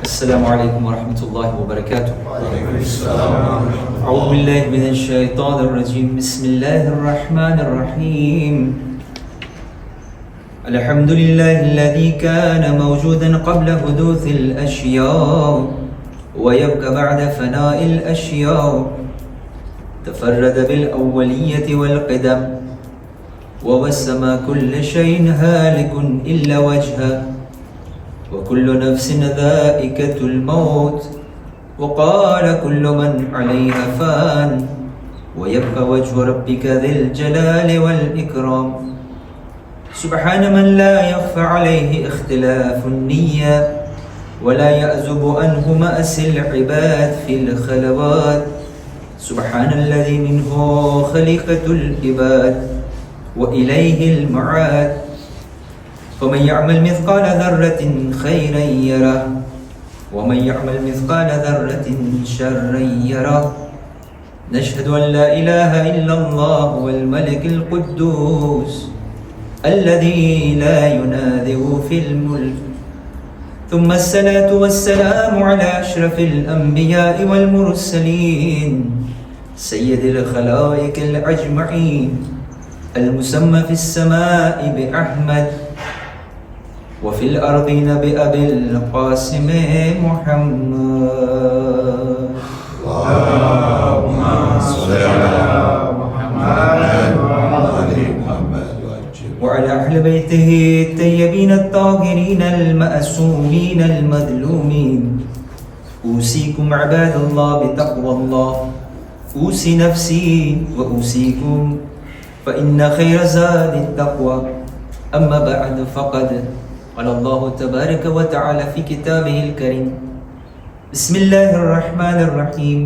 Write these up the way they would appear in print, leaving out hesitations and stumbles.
السلام عليكم ورحمة الله وبركاته. وعليكم السلام. أعوذ بالله من الشيطان الرجيم. بسم الله الرحمن الرحيم. الحمد لله الذي كان موجودا قبل حدوث الأشياء ويبقى بعد فناء الأشياء. تفرد بالأولية والقدم ووسم كل شيء هالك إلا وجهه وكل نفس ذائقة الموت وقال كل من عليها فان ويبقى وجه ربك ذي الجلال والإكرام. سبحان من لا يخفى عليه اختلاف النية ولا يعزب عنه مأس العباد في الخلوات. سبحان الذي منه خليقة العباد وإليه المعاد. فمن يعمل مثقال ذرة خيرا يره ومن يعمل مثقال ذرة شرا يره. نشهد أن لا إله إلا الله والملك القدوس الذي لا يناذر في الملك. ثم الصلاة والسلام على أشرف الأنبياء والمرسلين سيد الخلائق الأجمعين المسمى في السماء بأحمد وفي الأرضين بأبي القاسم محمد. اللهم صل على محمد وعلى محمد وعلى أهل بيته الطيبين الطاهرين المأسومين المظلومين. أوصيكم عباد الله بتقوى الله. أوصي نفسي وأوصيكم فإن خير زاد التقوى. أما بعد فقد قال الله تبارك وتعالى في كتابه الكريم بسم الله الرحمن الرحيم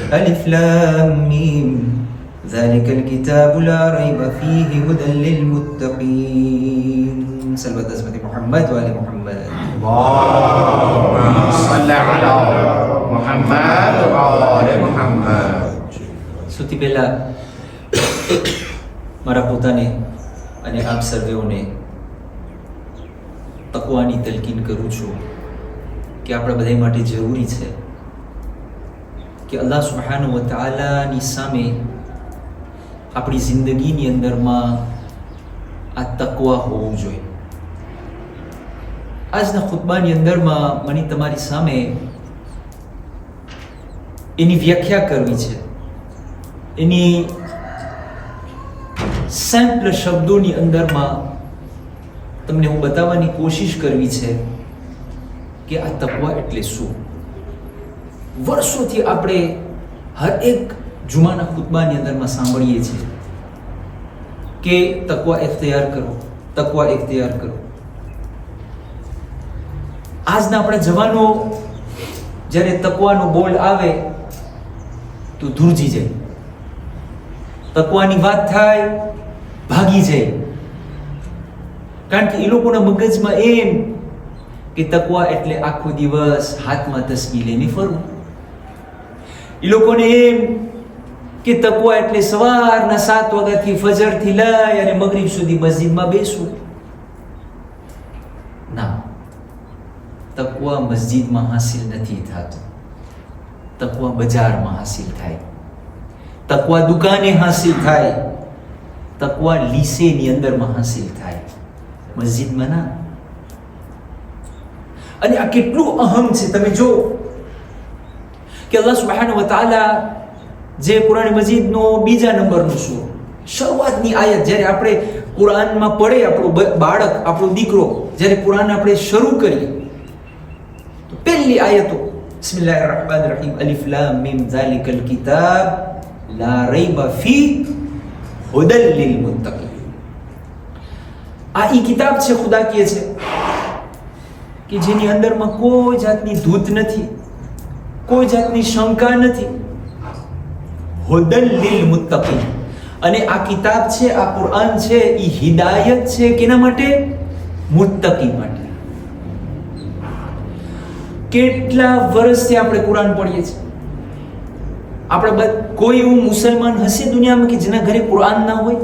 ألف لام ميم ذلك الكتاب لا ريب فيه هدى للمتقين. صلوات على محمد وآل محمد. اللهم صل على محمد وعلى محمد. સૌથી પહેલા મારા પોતાને અને આપ સર્વેઓને તકવાની તલકીન કરું છું કે આપણા બધા માટે જરૂરી છે કે અલ્લાહ સુબ્હાનહુ વ તઆલાની સામે આપણી જિંદગીની અંદરમાં આ તકવા હોવું જોઈએ. આજના ખુતબાની અંદરમાં મને તમારી સામે એની વ્યાખ્યા કરવી છે. એની સિમ્પલ શબ્દોની અંદરમાં તમને હું બતાવવાની કોશિશ કરવી છે કે આ તકવા એટલે શું. વર્ષોથી આપણે હર એક જુમાના ખુતબાની અંદરમાં સાંભળીએ છીએ કે તકવા ઇખ્તિયાર કરો, તકવા ઇખ્તિયાર કરો. આજના આપણા જવાનો જ્યારે તકવાનો બોલ આવે તો ધ્રુજી જાય. તકવાની વાત થાય ભાગી જાય. કારણ કે એ લોકોના મગજમાં એમ કે તકવા એટલે આખો દિવસ હાથમાં તસ્બીહ લઈને ફરવું. એ લોકોને એમ કે તકવા એટલે સવારના 7 વાગ્યાથી ફજરથી લઈ અને મગરીબ સુધી મસ્જિદમાં બેસવું. ના, તકવા મસ્જિદમાં હાસિલ નથી થતો. તકવા બજારમાં હાસિલ થાય. તકવા દુકાને હાસિલ થાય. તકવા લીસેની અંદરમાં હાસિલ થાય, મસ્જિદમાં ના. અને આ કેટલું અહમ છે. તમે જો કે અલ્લાહ સુબ્હાનહુ વ તઆલા જે કુરાન મજીદનો બીજા નંબરનો સૂરો, શરૂઆતની આયત જ્યારે આપણે કુરાનમાં પડે, આપણું બાળક, આપણો દીકરો જ્યારે કુરાન આપણે શરૂ કરીએ તો પહેલી આયતો બિસ્મિલ્લાહિર રહમાનિર રહીમ અલિફ લામ મીમ ઝાલિકલ કિતાબ લા રૈબા ફી હુદલ લિલ મુત્તકીન. આ ઈ કિતાબ છે, ખુદા કહે છે કે જેની અંદરમાં કોઈ જાતની ધૂત નથી, કોઈ જાતની શંકા નથી. હુદલ લિલ મુત્તકીન. અને આ કિતાબ છે, આ કુરાન છે, ઈ હિદાયત છે કેના માટે? મુત્તકી માટે. કેટલા વર્ષથી આપણે કુરાન પઢીએ છીએ. આપણે કોઈ એવું મુસલમાન હશે દુનિયામાં કે જેના ઘરે કુરાન ના હોય?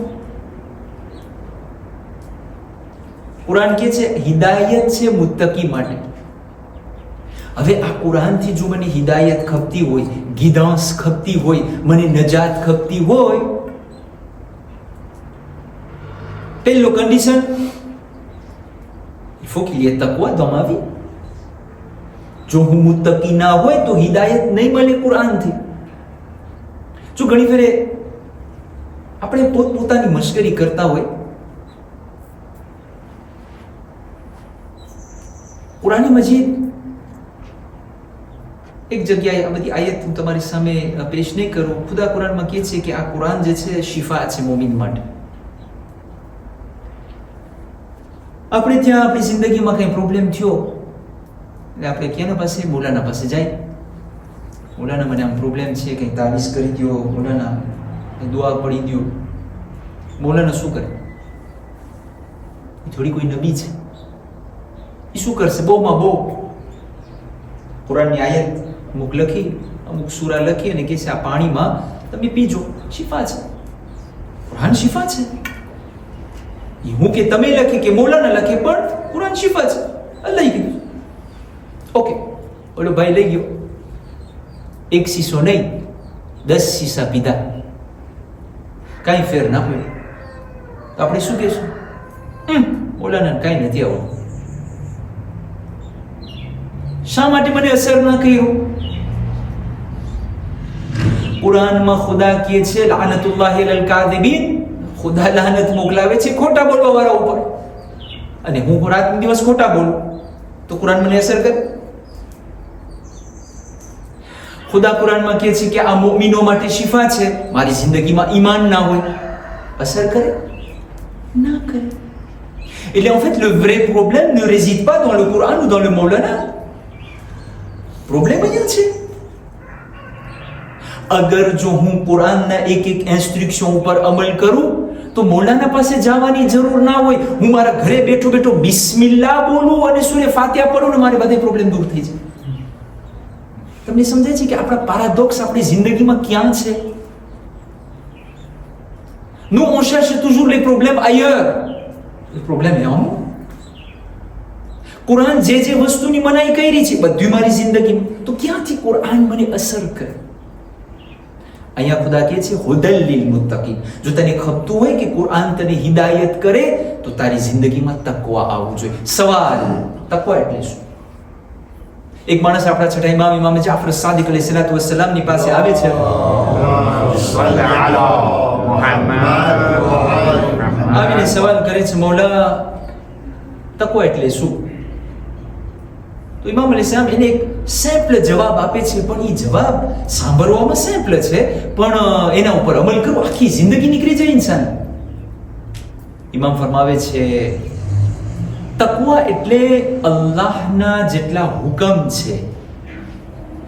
કુરાન કહે છે હિદાયત છે મુત્તકી માટે. હવે આ કુરાનથી જો મને હિદાયત ખપતી હોય, ગિદાંસ ખપતી હોય, મને નજાત ખપતી હોય, પહેલો condition, il faut qu'il y ait taqwa dans ma vie. જો હું મુત્તકી ના હોય તો હિદાયત નહીં મળે કુરાનથી. જો ઘણી ફેરે આપણે પોતપોતાની મશ્કરી કરતા હોય, કુરાન મજીદ એક જગ્યાએ આ બધી આયત હું તમારી સામે પેશ નહીં કરું. ખુદા કુરાનમાં કહે છે કે આ કુરાન જે છે શિફા છે મોમિન માટે. આપણે ત્યાં આપણી જિંદગીમાં કંઈ પ્રોબ્લેમ થયો એટલે આપણે ક્યાંના પાસે? મૌલાના પાસે જાય. મૌલાના મને આમ પ્રોબ્લેમ છે, કંઈ તાવીઝ કરી દો, મૌલાના દુઆ પડી દો. મૌલાના શું કરે? એ થોડી કોઈ નબી છે? એ શું કરશે? બહુમાં બહુ કુરાનની આયત અમુક લખી, અમુક સૂરા લખી અને કહે છે આ પાણીમાં તમે પીજો, શિફા છે. કુરાન શિફા છે. હું કે તમે લખી કે મૌલાના લખે, પણ કુરાન શિફા છે. લઈ ગયું. ઓકે, ઓલો ભાઈ લઈ ગયો. એક શીશો નહીં, 10 શીશા પીધા, કાંઈ ફેર ના પડ્યો. તો આપણે શું કહેશું? મૌલાના કાંઈ નથી આવડતું. શા માટે મને અસર ના કર્યું? કુરાનમાં ખુદા કહે છે લાનતુલ્લાહિ અલલ કાદિબીન, ખુદા લાનત મોકલાવે છે ખોટા બોલવા વાળા ઉપર. અને હું રાત દિવસ ખોટા બોલું તો કુરાન મને અસર કરે? ખુદા કુરાનમાં કહે છે કે આ મુમિનો માટે શિફા છે. મારી જિંદગીમાં ઈમાન ના હોય, અસર કરે? ના કરે. એટલે en fait le vrai problème ne réside pas dans le Coran ou dans le Maulana. Problem અહીંયા છે. અગર જો હું કુરાનના એક ઇન્સ્ટ્રક્શન ઉપર અમલ કરું તો મૌલાના પાસે જવાની જરૂર ના હોય. હું મારા ઘરે બેઠો બેઠો બિસ્મિલ્લાહ બોલું અને સૂરે ફાતિહા પઢું ને મારે બધે પ્રોબ્લેમ દૂર થઈ જાય. તમને સમજાય છે કે આપણા પારાડોક્સ આપણી જિંદગીમાં ક્યાં છે? Nous on cherche toujours les problèmes ailleurs. Le problème est en nous. Quran જે વસ્તુની મનાઈ કરી છે બધી મારી જિંદગીમાં, તો ક્યાંથી કુરાન મને અસર કરે? અહીંયા ખુદા કહે છે હુદલ લિલ મુત્તકીન. જો તને ખપતું હોય કે કુરાન તને હિદાયત કરે તો તારી જિંદગીમાં તકવા આવવું જોઈએ. સવાલ, તકવા એટલે શું? એક માણસ આપણા છઠ્ઠા ઇમામ જાફર સાદિક અલૈહિસ્સલાતુ વસ્સલામની પાસે આવે છે. આવીને સવાલ કરે છે, મૌલા તકવા એટલે શું? તો ઇમામ અલૈહિસ્સલામ એને એક સિમ્પલ જવાબ આપે છે, પણ એ જવાબ સાંભળવામાં સિમ્પલ છે, પણ એના ઉપર અમલ કરવો આખી જિંદગી નીકળી જાય ઇન્સાન. ઇમામ ફરમાવે છે તકવા એટલે અલ્લાહના જેટલા હુકમ છે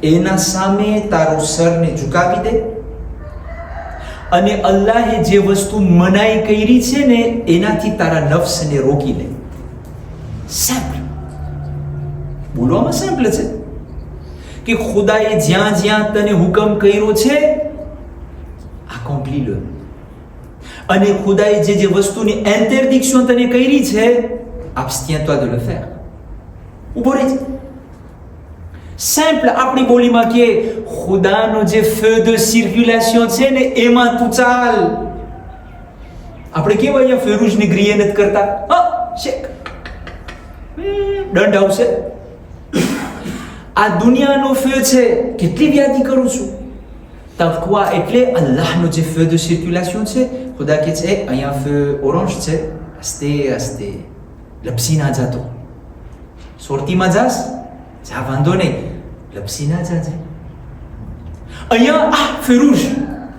એના સામે તારું સરને ઝુકાવી દે અને અલ્લાહે જે વસ્તુ મનાઈ કરી છે ને એનાથી તારા નફ્સને રોકી લે. સિમ્પલ, બોલવામાં સિમ્પલ છે કે ખુદાએ જ્યાં જ્યાં તને હુકમ કર્યો છે accomplis-le, અને ખુદાએ જે વસ્તુની ઇન્ટરડિક્શન તને કરી છે abstiens-toi de le faire. ઉભો રહી જા. સિમ્પલ આપણી બોલીમાં કે ખુદાનો જે ફeu de circulation છે ને એમાં તું ચાલ. આપણે કેવા અહીંયા ફેરુજ ની ગ્રીએ નથી કરતા, હા શેક દંડ આવશે. આ દુનિયાનો ફeu છે, કેટલી વ્યાધિ કરું છું. તકવા એટલે અલ્લાહનો જે ફeu de circulation છે. ખુદા કહે છે અહીંયા ફeu ઓરેન્જ છે, આસ્તે આસ્તે લપસી ના જાતો. સોરતીમાં જાસ જા, વાંધો નહીં, લપસી ના જાજે. અહીંયા આ ફeu rouge,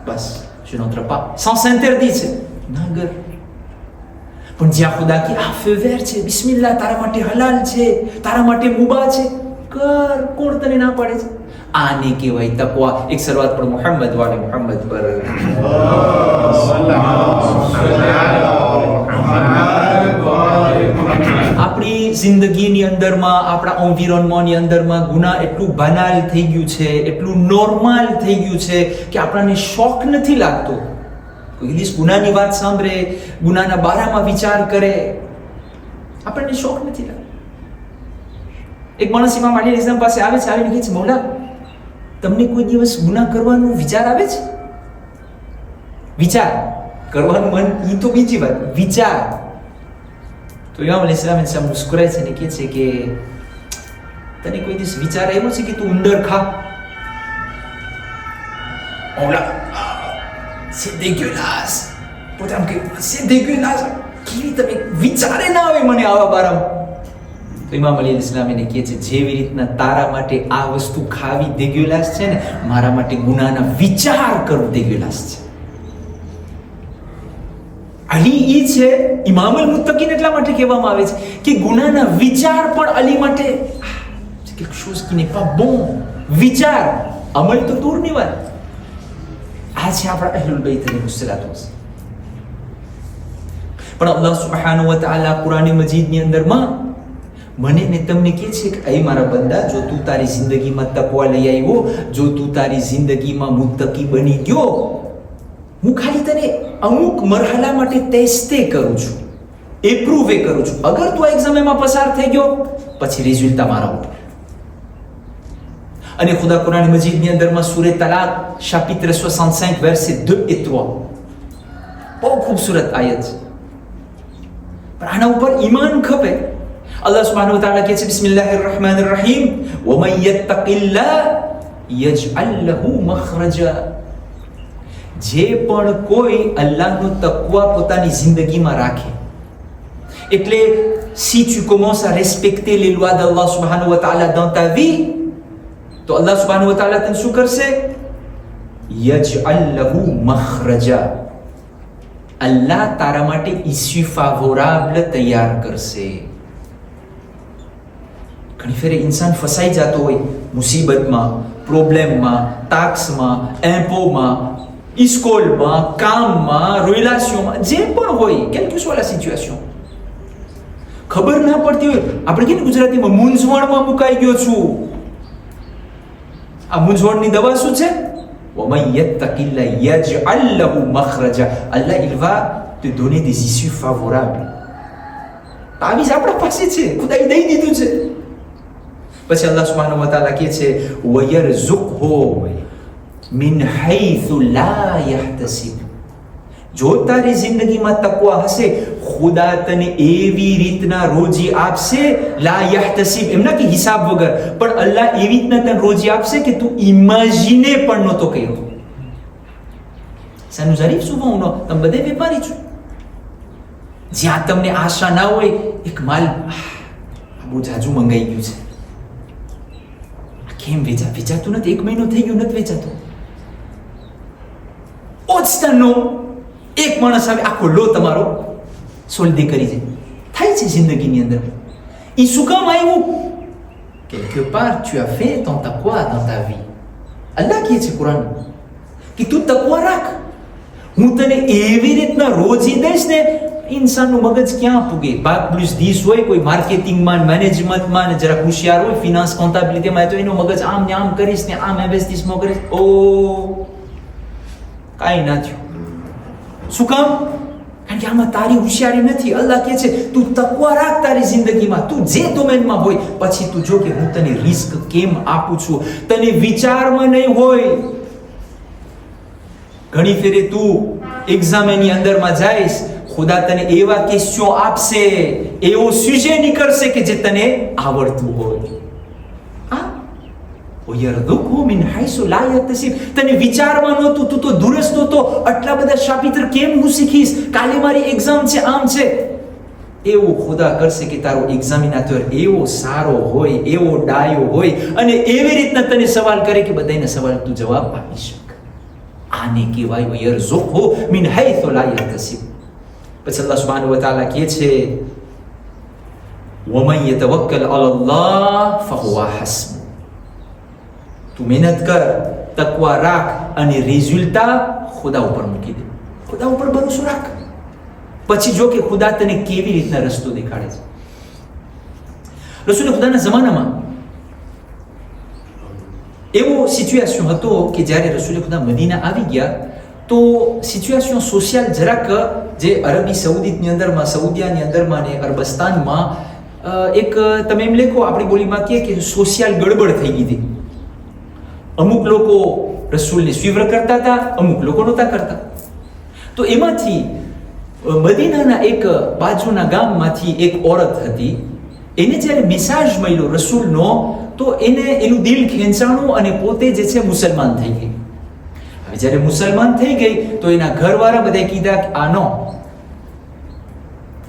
બસ je n'entre pas, sens interdit છે, ના ગર. પણ જ્યાં ખુદા કે આ ફeu vert છે, બિસ્મિલ્લાહ, તારા માટે હલાલ છે, તારા માટે મુબા છે, કર. કોણ તને ના પાડે છે? આને કહેવાય તકવા. એક શરૂઆત પર મોહમ્મદ વાલે મોહમ્મદ પર આપણી જિંદગીની અંદરમાં, આપણા એન્વાયરમેન્ટની અંદરમાં ગુનાહ એટલું બનાલ થઈ ગયું છે, એટલું નોર્મલ થઈ ગયું છે કે આપણને શોખ નથી લાગતો. કોઈ દિવસ ગુનાની વાત સાંભળે, ગુનાના બારામાં વિચાર કરે, આપણને શોખ નથી લાગતો. એક માણસ ઇમામ અલી ઇસ્લામ પાસે આવે છે, આવીને કહે છે, મૌલા તમને કોઈ દિવસ ગુનાહ કરવાનો વિચાર આવે છે? વિચાર કરવાનું મન એ તો બીજી વાત, વિચાર. તો ઇમામ અલી ઇસ્લામ સાહેબ મુસ્કુરાય છે ને કહે છે કે તને કોઈ દિવસ વિચાર આવ્યો છે કે તું ઉંદર ખા? મૌલા c'est dégueulasse. પોતે આમ કે c'est dégueulasse. કેવી તમે વિચારે ના આવે મને આવા બારામાં. તો ઇમામ અલી ઇસ્લામ એને કહે છે, જેવી રીતના તારા માટે આ વસ્તુ ખાવી દેગ્યુલાસ છે ને, મારા માટે ગુનાના વિચાર કરવું દેગ્યુલાસ છે. અલી ઈ છે ઇમામ અલ મુત્તકીન, એટલા માટે કહેવામાં આવે છે કે ગુનાના વિચાર પણ અલી માટે quelque chose qui n'est pas bon. વિચાર, અમલ તો દૂરની વાત. આ છે આપણા અહલુલ બૈત અને મુસલાતો. પણ અલ્લાહ સુબ્હાનહુ વ તઆલા કુરાન મજીદની અંદરમાં મને ને તમને કહે છે કે એ મારા બંદા, જો તું તારી જિંદગીમાં તકવા લઈ આવ્યો, જો તું તારી જિંદગીમાં મુત્તકી બની ગયો, હું ખાલી તને અમુક મરહલા માટે ટેસ્ટે કરું છું, એપ્રુવે કરું છું. અગર તું આ એક્ઝામમાં પસાર થઈ ગયો, પછી રિઝલ્ટ મારા ઉપર. અને ખુદા કુરાન મજીદની અંદરમાં સૂરે તલાક chapitre 65 verset 2 et 3 બહુ ખૂબસૂરત આયત છે. પણ આના ઉપર ઈમાન ખપે. અલ્લાહ સુબ્હાનહુ વ તઆલા કહે છે, બિસ્મિલ્લાહિર રહમાનિર રહીમ, વમન યત્તકિલ્લાહ યજઅલ લહુ મખરજા. જે પણ કોઈ અલ્લાહનો તકવા પોતાની જિંદગીમાં રાખે, એટલે si tu commences à respecter les lois d'Allah subhanahu wa ta'ala dans ta vie, તો અલ્લાહ સુબ્હાનહુ વ તઆલા તને શું કરશે? યજઅલ લહુ મખરજા. અલ્લાહ તારા માટે ઇસ્યુ ફેવરેબલ તૈયાર કરશે. ઘણી ફેરે ઇન્સાન ફસાઈ જતો હોય મુસીબતમાં, પ્રોબ્લેમમાં, ટાસ્કમાં, એમ્પોમાં, સ્કૂલમાં, કામમાં, રિલેશનમાં, જે પણ હોય, કેમ કે શું સિચ્યુએશન ખબર ના પડતી હોય, આપણે કે ગુજરાતીમાં મૂંઝવણમાં મુકાઈ ગયો છું. આ મૂંઝવણની દવા શું છે? وَمَنْ يَتَّقِ اللَّهَ يَجْعَلْ لَهُ مَخْرَجًا. Allah, il va te donner des issues favorables. તાવીઝ આપણા પાસે છે, ખુદાએ દઈ દીધું છે. પછી અલ્લાહ સુબ્હાનહુ વ તઆલા કહે છે, وَيَرْزُقْهُ مِنْ حَيْثُ لَا يَحْتَسِبُ. જો તારી જિંદગીમાં તકવા હશે, ખુદા તને એવી રીતના રોજી આપશે, લા યહતસિબ, એમના કે હિસાબ વગર, પણ અલ્લાહ એવી રીતના તને રોજી આપશે કે તું ઇમેજિને પણ નહોતો કર્યો. Ça nous arrive souvent, non? તમે બધે વેપારી છો, જ્યાં તમને આશા ના હોય, એક માલ બહુ જાજુ મંગાઈ ગયું છે, કેમ વેચાતું નથી? 1 મહિનો થઈ ગયો નથી વેચાતું. ઓછતાનો એક માણસ આવે, આખો લો તમારો સોલ્દી કરી જાય. થાય છે જિંદગીની અંદર. એ શું કામ આવ્યું? quelque part tu as fait ton taqwa dans ta vie. અલ્લાહ કહે છે કુરાન કે તું તકવા રાખ, હું તને એવી રીતના રોજી દઈશ ને, ઇન્સાનનું મગજ ક્યાં પૂગે? બાપ પ્લસ 10 હોય, કોઈ માર્કેટિંગમાં, મેનેજમેન્ટમાં જરા હોશિયાર હોય, ફિનાન્સ કોન્ટેબિલિટીમાં, તો એનું મગજ આમ ને આમ કરીશ ને આમ ઇન્વેસ્ટિસમાં કરીશ. ઓ કાંઈ ના થયું. શું કામ? કારણ કે આમાં તારી હોશિયારી નથી. અલ્લાહ કહે છે તું તકવા રાખ તારી જિંદગીમાં, તું જે ડોમેનમાં હોય, પછી તું જો કે હું તને રિસ્ક કેમ આપું છું. તને વિચારમાં નહીં હોય. ઘણી ફેરે તું એક્ઝામની અંદરમાં જઈશ, ખુદા તને એવા ક્વેશ્ચન આપશે, એવો સુજે નીકળશે કે જે તને આવડતું હોય. وَيَرْزُقْهُ مِنْ حَيْثُ لَا يَحْتَسِبُ. તને વિચારમાં નહોતું, તું તો દૂરસ નહોતો, આટલા બધા શાપિત્ર કેમ હું શીખીશ, કાલે મારી એક્ઝામ છે, આમ છે. એવું ખુદા કરશે કે તારો એક્ઝામિનેટર એવો સારો હોય, એવો ડાયો હોય, અને એવી રીતના તને સવાલ કરે કે બધાના સવાલ તું જવાબ આપી શક. આને કહેવાય وَيَرْزُقْهُ مِنْ حَيْثُ لَا يَحْتَسِبُ. પછી અલ્લાહ સુબ્હાનહુ વ તઆલા કહે છે, وَمَنْ يَتَوَكَّلْ عَلَى اللَّهِ فَهُوَ حَسْبُهُ. તું મહેનત કર, તકવા રાખ, અને રિઝલ્ટા ખુદા ઉપર મૂકી દે. ખુદા ઉપર ભરોસો રાખ. પછી જો કે ખુદા તને કેવી રીતના રસ્તો દેખાડે છે. રસૂલ ખુદાના જમાનામાં એવો સિચ્યુએશન હતો કે જ્યારે રસૂલ ખુદા મદીના આવી ગયા, તો સિચ્યુએશન સોશિયલ જરાક જે અરબી સઉદીની અંદરમાં, સઉદિયાની અંદરમાં ને અરબસ્તાનમાં એક તમે એમ લેખો આપણી બોલીમાં કહે કે સોશિયલ ગડબડ થઈ ગઈ હતી. અમુક લોકો રસૂલને સ્વીવર કરતા હતા, અમુક લોકો નહોતા કરતા. તો એમાંથી મદીનાના એક બાજુના ગામમાંથી એક ઓરત હતી. એને જ્યારે મિસાજ મળ્યો રસૂલનો તો એને એનું દિલ ખેંચાણું અને પોતે જે છે મુસલમાન થઈ ગઈ. હવે જ્યારે મુસલમાન થઈ ગઈ તો એના ઘરવાળા બધા કીધા કે આ નો,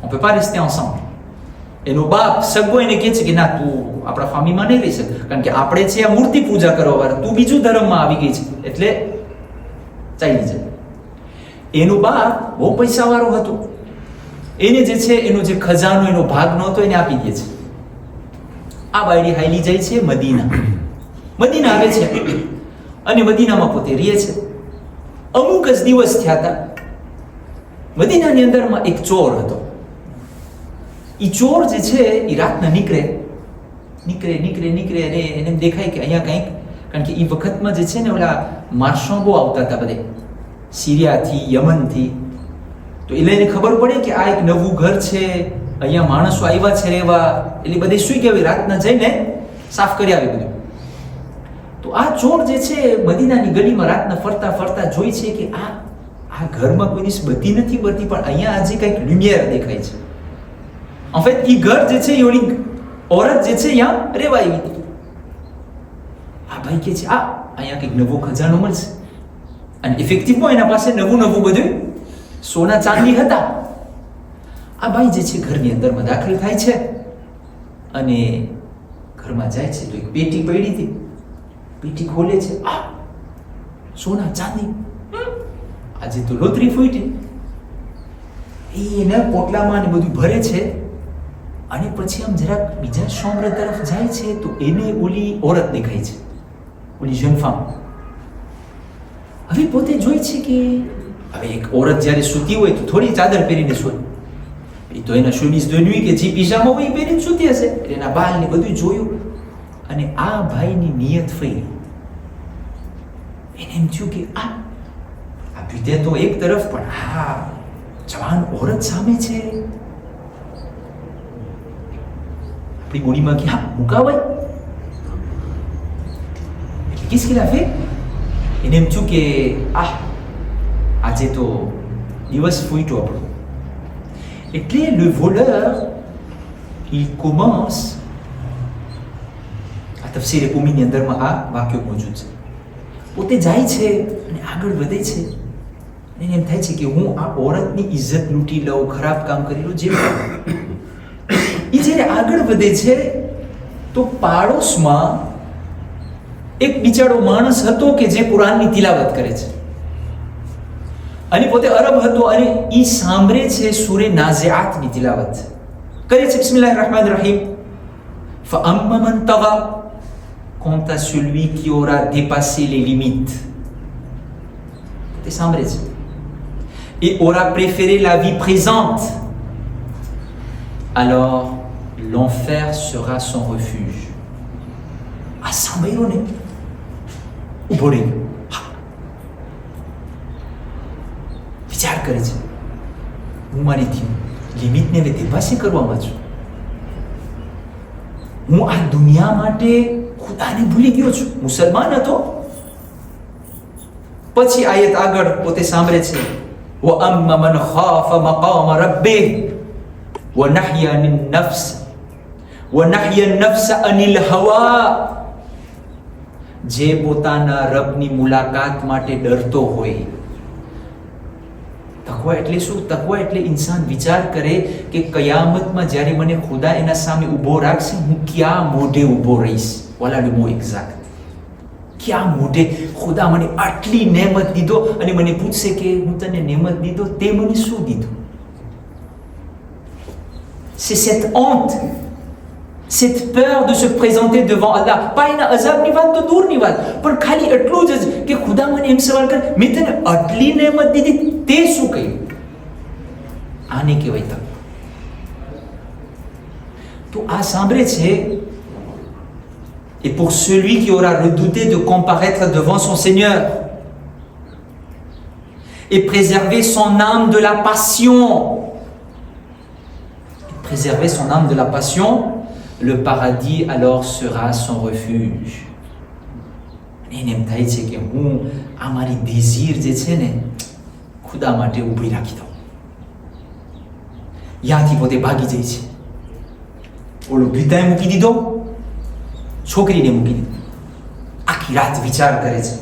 on peut pas rester ensemble. એનો બાપ સગો એને કહે છે કે ના, તું આપણા ફામીમાં નહીં રહી શકે, કારણ કે આપણે છે આ મૂર્તિ પૂજા કરવા વાળા, તું બીજું ધર્મમાં આવી ગઈ છે એટલે ચાલી જાય. એનો બાપ બહુ પૈસાવાળો હતો. એને જે છે એનો જે ખજાનો એનો ભાગ નહોતો એને આપી દે છે. આ બાયડી હાઈલી જાય છે મદીના આવે છે અને મદીનામાં પોતે રહે છે. અમુક જ દિવસ થયા હતા. મદીનાની અંદરમાં એક ચોર હતો. એ ચોર જે છે એ રાતના નીકળે અને એને દેખાય કે અહીંયા કંઈક, કારણ કે એ વખતમાં જે છે ને ઓલા માર્શો બહુ આવતા હતા બધે સિરિયાથી, યમનથી. તો એટલે એને ખબર પડે કે આ એક નવું ઘર છે, અહીંયા માણસો આવ્યા છે રહેવા, એટલે બધે શું કહેવાય રાતના જઈને સાફ કરી આવે બધું. તો આ ચોર જે છે મદીનાની ગલીમાં રાતના ફરતા ફરતા જોઈ છે કે આ ઘરમાં કોઈ દિવસ બત્તી નથી બળતી, પણ અહીંયા આજે કંઈક લ્યુમિયર દેખાય છે. En fait, એ ઘર જે છે એ ઓલી ઓરત જે છે અહીંયા રહેવા આવી હતી. આ ભાઈ કે છે અહીંયા કંઈક નવો ખજાનો મળશે. અને ઇફેક્ટિવમાં એના પાસે નવું બધું સોના ચાંદી હતા. આ ભાઈ જે છે ઘરની અંદરમાં દાખલ થાય છે અને ઘરમાં જાય છે તો એક પેટી પડી હતી. પેટી ખોલે છે, સોના ચાંદી, આજે તો લોતરી ફૂટી. એને પોટલામાં ને બધું ભરે છે અને પછી આમ જરાક બીજા શોમ્ર તરફ જાય છે તો એને ઓલી ઓરત દેખાય છે, ઓલી jeune femme. હવે પોતે જોઈ છે કે હવે એક ઓરત જ્યારે સૂતી હોય તો થોડી ચાદર પહેરીને સૂય. એ તો એના chemise de nuit કે જે પિજામા હોય એ પહેરીને સૂતી હશે. એના બાલ ને બધું જોયું અને આ ભાઈની નિયત ફરી. એને એમ થયું કે આ પીધે તો એક તરફ, પણ જવાન ઓરત સામે છે. આપણી બોડીમાં કે મુકાવાય. એટલે qu'est-ce qu'il a fait? એને એમ થયું કે આજે તો દિવસ ફૂટ્યો આપણો. એટલે le voleur il commence, આ તફસીર ઉમીની અંદરમાં આ વાક્ય મોજૂદ છે. પોતે જાય છે અને આગળ વધે છે. એને એમ થાય છે કે હું આ ઓરતની ઇજ્જત લૂંટી લઉં, ખરાબ કામ કરી લઉં. જે એ જ્યારે આગળ વધે છે તો પાડોશમાં એક બિચારો માણસ હતો કે જે કુરાનની તિલાવત કરે છે અને પોતે અરબ હતો અને એ સાંભળે છે સૂરે નાઝિઆતની તિલાવત કરે છે. બિસ્મિલ્લાહિર રહમાનિર રહીમ. ફઅમ્મા મન તગા, quant à celui qui aura dépassé les limites. તે સાંભળે છે. Et aura préféré la vie présente, alors l'enfer sera son refuge. આ સાંભળ્યો ને ઉભો રહી ગયો. વિચાર કરે છે, હું મારી લિમિટને હવે દેપાસી કરવામાં છું. હું આ દુનિયા માટે ખુદાને ભૂલી ગયો છું. મુસલમાન હતો. પછી આયત આગળ પોતે સાંભળે છે, وَأَمَّا مَنْ خَافَ مَقَامَ رَبِّهِ وَنَحْيَا النَّفْسَ عَنِ الْهَوَى. જે પોતાના રબની મુલાકાત માટે ડરતો હોય. તકવા એટલે શું? તકવા એટલે ઇન્સાન વિચાર કરે કે કયામતમાં જ્યારે મને ખુદા એના સામે ઊભો રાખશે, હું ક્યાં મોઢે ઊભો રહીશ. voilà le mot exact. ક્યાં મોઢે ખુદા મને આટલી નેમત દીધો અને મને પૂછશે કે હું તને નેમત દીધો, તે મને શું દીધું? C'est cette honte, cette peur de se présenter devant Allah. pas એના અઝાબની વાત તો દૂરની વાત, પણ ખાલી એટલું જ કે ખુદા મને એમ સવાલ કરે, મેં તને આટલી નેમત દીધી, તે શું કહ્યું? આને કહેવાય તક. તો આ સાંભળે છે. Et pour celui qui aura redouté de comparaître devant son Seigneur et préserver son âme de la passion, préserver son âme de la passion, le paradis alors sera son refuge. એને એમ થાય છે કે હું આ મારી દેઝીર જે છે ને ખુદા માટે ઊભી રાખી દઉં. યાથી પોતે ભાગી જાય છે. ઓલો પિતાએ મૂકી દીધો, છોકરીને મૂકી દીધો. આખી રાત વિચાર કરે છે,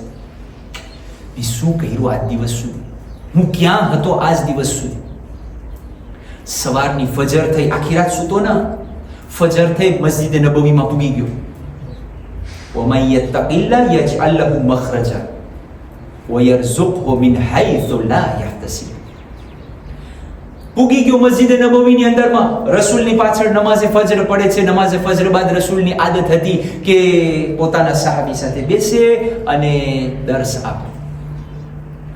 મેં શું કર્યું આજ દિવસ સુધી, હું ક્યાં હતો આજ દિવસ સુધી. સવારની ફજર થઈ, આખી રાત સૂતો ના, ફજર થઈ મસ્જિદ નબવીમાં પૂગી ગયો. وَمَن يَتَّقِ اللَّهَ يَجْعَل لَّهُ مَخْرَجًا وَيَرْزُقْهُ مِنْ حَيْثُ لَا يَحْتَسِبُ. પૂગી ગયો મસ્જિદ નબવીની અંદરમાં. રસૂલની પાછળ નમાઝે ફજર પડે છે. નમાઝે ફજર બાદ રસૂલની આદત હતી કે પોતાના સહાબી સાથે બેસે અને દર્સ આપે.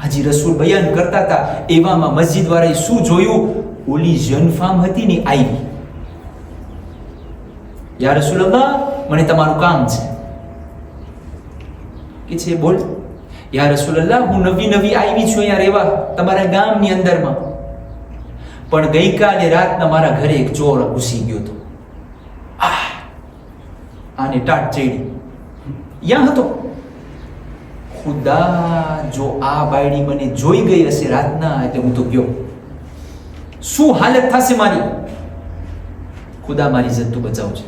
હાજી રસૂલ બયાન કરતા હતા, એવામાં મસ્જિદ વાળાએ શું જોયું, ઓલી જન ફામ હતી ને આવી. યા રસૂલલ્લાહ, મને તમારું કામ છે. કે છે બોલ. યા રસૂલલ્લાહ, હું નવી આવી છું અહીંયા રહેવા તમારા ગામની અંદરમાં, પણ ગઈકાલે રાતના મારા ઘરે એક ચોર ઘૂસી ગયો હતો. આને ટાટ ચડી યા હતો. ખુદા, જો આ બાયડી મને જોઈ ગઈ હશે રાતના, એટલે હું તો ગયો, શું હાલત થશે મારી. ખુદા મારી ઇજ્જત તું બચાવજે.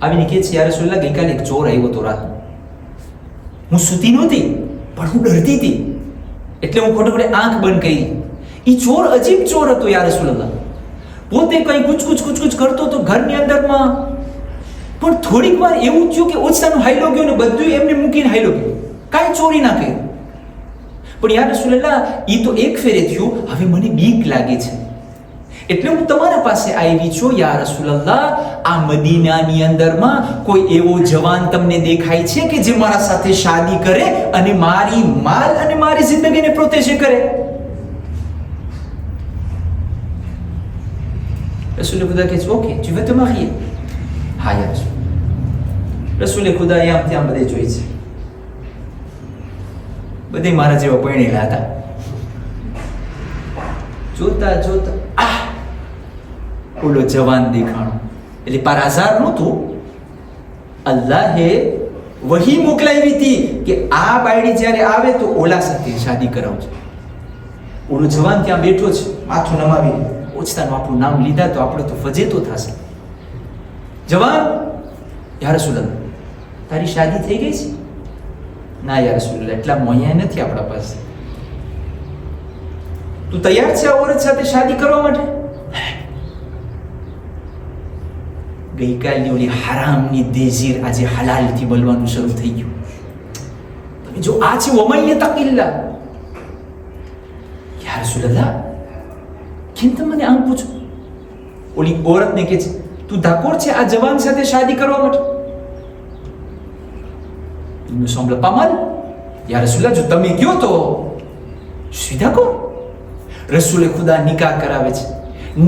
આવીને કહે છે, યા રસૂલલ્લાહ, ગઈકાલે એક ચોર આવ્યો હતો રાત. હું સૂતી નહોતી પણ હું ડરતી હતી, એટલે હું ખોટે આંખ બંધ કરી. એ ચોર અજીબ ચોર હતો યા રસૂલલ્લાહ. પોતે કઈ કુચ કરતો હતો ઘરની અંદરમાં, પણ થોડીક વાર એવું થયું કે ઓછાનો હાઈલો ગયો ને બધું એમને મૂકીને હાઈલો ગયો, કાંઈ ચોરી ના કર્યું. પણ યા રસૂલલ્લાહ, એ તો એક ફેરે થયું, હવે મને બીક લાગે છે, એટલે હું તમારા પાસે આવી છું. યા રસૂલલ્લાહ, આ મદીનાની અંદરમાં કોઈ એવો જવાન તમને દેખાય છે કે જે મારા સાથે શાદી કરે અને મારી માલ અને મારી જિંદગીને પ્રોટેજ કરે? રસૂલ ખુદા કહે છે, okay, tu veux te marier? હા યા રસૂલ. રસૂલે ખુદા આમ ત્યાં બધે જોઈ છે, બધે મારા જેવા પરણેલા હતા. જોતા ઓલો જવાન દેખાણો. એટલે પર હજાર નહોતું, અલ્લાહે વહી મોકલાવી હતી કે આ બાયડી જ્યારે આવે તો ઓલા સાથે શાદી કરાવજો. ઓલો જવાન ત્યાં બેઠો છે, માથું નમાવીને. ઓછતાનું આપણું નામ લીધા તો આપણે તો ફજેતો થશે. જવાન, યા રસૂલલ્લાહ, તારી શાદી થઈ ગઈ છે? ના યા રસૂલલ્લાહ, એટલા મોયા નથી આપણા પાસે. તું તૈયાર છે આ ઓરત સાથે શાદી કરવા માટે? ગઈકાલની ઓલી હરામની દેઝીર આજે હલાલથી બોલવાનું શરૂ થઈ ગયું. તમે જો આ છે વમન યતકિલ્લાહ. યા રસૂલલ્લાહ, કેમ તમે મને આમ પૂછો? ઓલી ઓરતને કહે છે, તું ધાકોર છે આ જવાન સાથે શાદી કરવા માટે? Il me semble pas mal. યા રસૂલલ્લાહ, જો તમે કહો તો સીધા કહો. રસૂલે ખુદા નિકાહ કરાવે છે.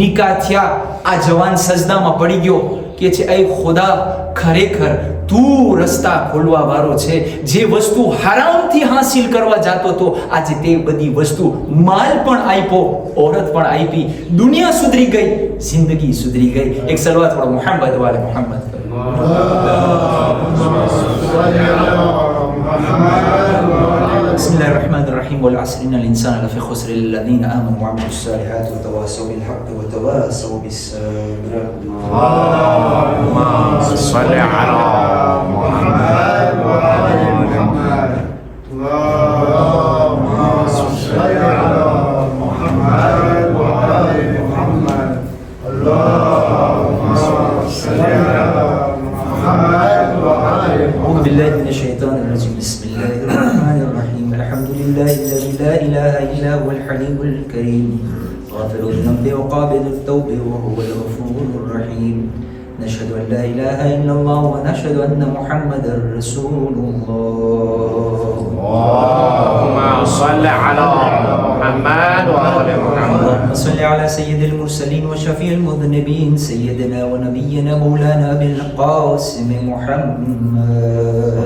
નિકાહ થયા, આ જવાન સજદામાં પડી ગયો, કે છે, એ ખુદા, ખરેખર તું રસ્તા ખોલવા વાળો છે. જે વસ્તુ હરામથી હાસિલ કરવા જાતો તો આજે તે બધી વસ્તુ, માલ પણ આપ્યો, ઓરત પણ આપી, દુનિયા સુધરી ગઈ, જિંદગી સુધરી ગઈ. એક સલવાત વાળો મોહમ્મદ વાલે મોહમ્મદ. بسم الله الرحمن الرحيم والعصر إن الإنسان لفي خسر إلا الذين آمنوا وعملوا الصالحات وتواصوا بالحق وتواصوا بالصبر. اللهم صل على محمد وآل محمد. اللهم صل على محمد وآل محمد. اللهم صل على محمد وآل محمد. أعوذ بالله من الشيطان الرجيم. بسم الله الرحمن الرحيم. الحمد لله الذي لا إله إلا هو الحليم الكريم غافر الذنب وقابل التوب وهو الغفور الرحيم. نشهد أن لا إله إلا الله ونشهد أن محمدا رسول الله. اللهم صل على محمد وآل محمد. اللهم صل على سيد المرسلين وشفيع المذنبين سيدنا ونبينا مولانا أبي القاسم محمد.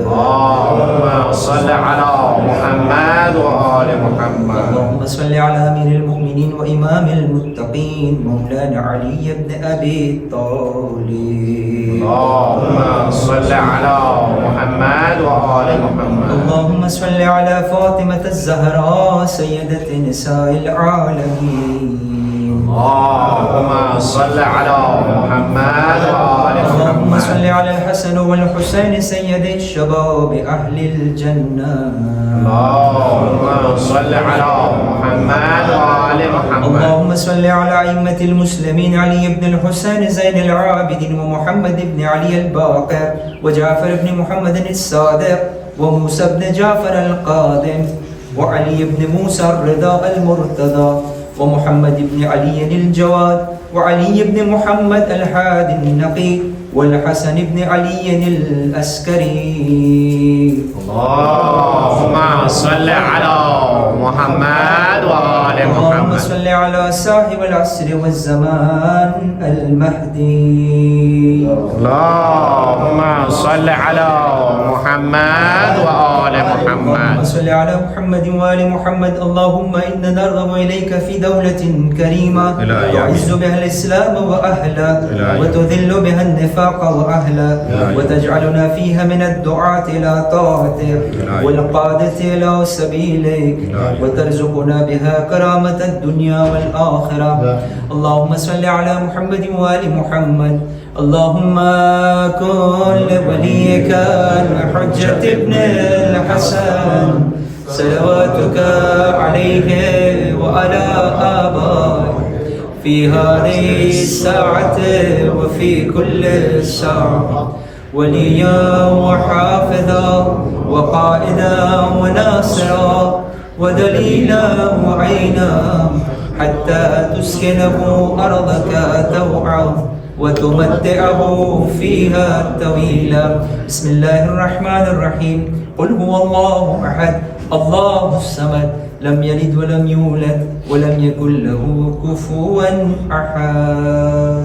اللهم صل على محمد وآل محمد. اللهم صل على أمير المؤمنين وإمام المتقين مولانا علي بن أبي طالب. اللهم صل على محمد وآل محمد. اللهم صل على فاطمة الزهراء سيدة نساء العالمين. اللهم صل على محمد وآل اللهم محمد. صل على الحسن والحسين سيدي الشباب أهل الجنة. اللهم صل على محمد وآل محمد. اللهم صل على أئمة المسلمين علي بن الحسين زين العابدين ومحمد بن علي الباقر وجعفر بن محمد الصادق وموسى بن جعفر القادم وعلي بن موسى الرضا المرتضى ومحمد بن علي الجواد وعلي بن محمد الحادي النقي والحسن بن علي الأسكري. اللهم صل على محمد وآل اللهم محمد. صل على صاحب العصر والزمان المهدي. اللهم صل على محمد وآل محمد. اللهم صل على محمد وآل محمد. اللهم إنا نرغب إليك في دولة كريمة إلهي. تعز بها الإسلام وأهله إلهي. وتذل بها النفاق وأهله إلهي. وتجعلنا فيها من الدعاة إلى طاعتك إلهي. والقادة إلى سبيلك إلهي. وترزقنا بها كرامة الدنيا والآخرة. اللهم صل على محمد وآل محمد. اللهم كن لوليك الحجة ابن الحسن صلواتك عليه وعلى آبائه في هذه الساعة وفي كل ساعة وليا وحافظا وقائدا وناصرا ودليلا وعينا حتى تسكنه أرضك توعا وتمتعه فيها طويلا. بسم الله الرحمن الرحيم. قل هو الله أحد الله الصمد لم يلد ولم يولد ولم يكن له كفوا أحد.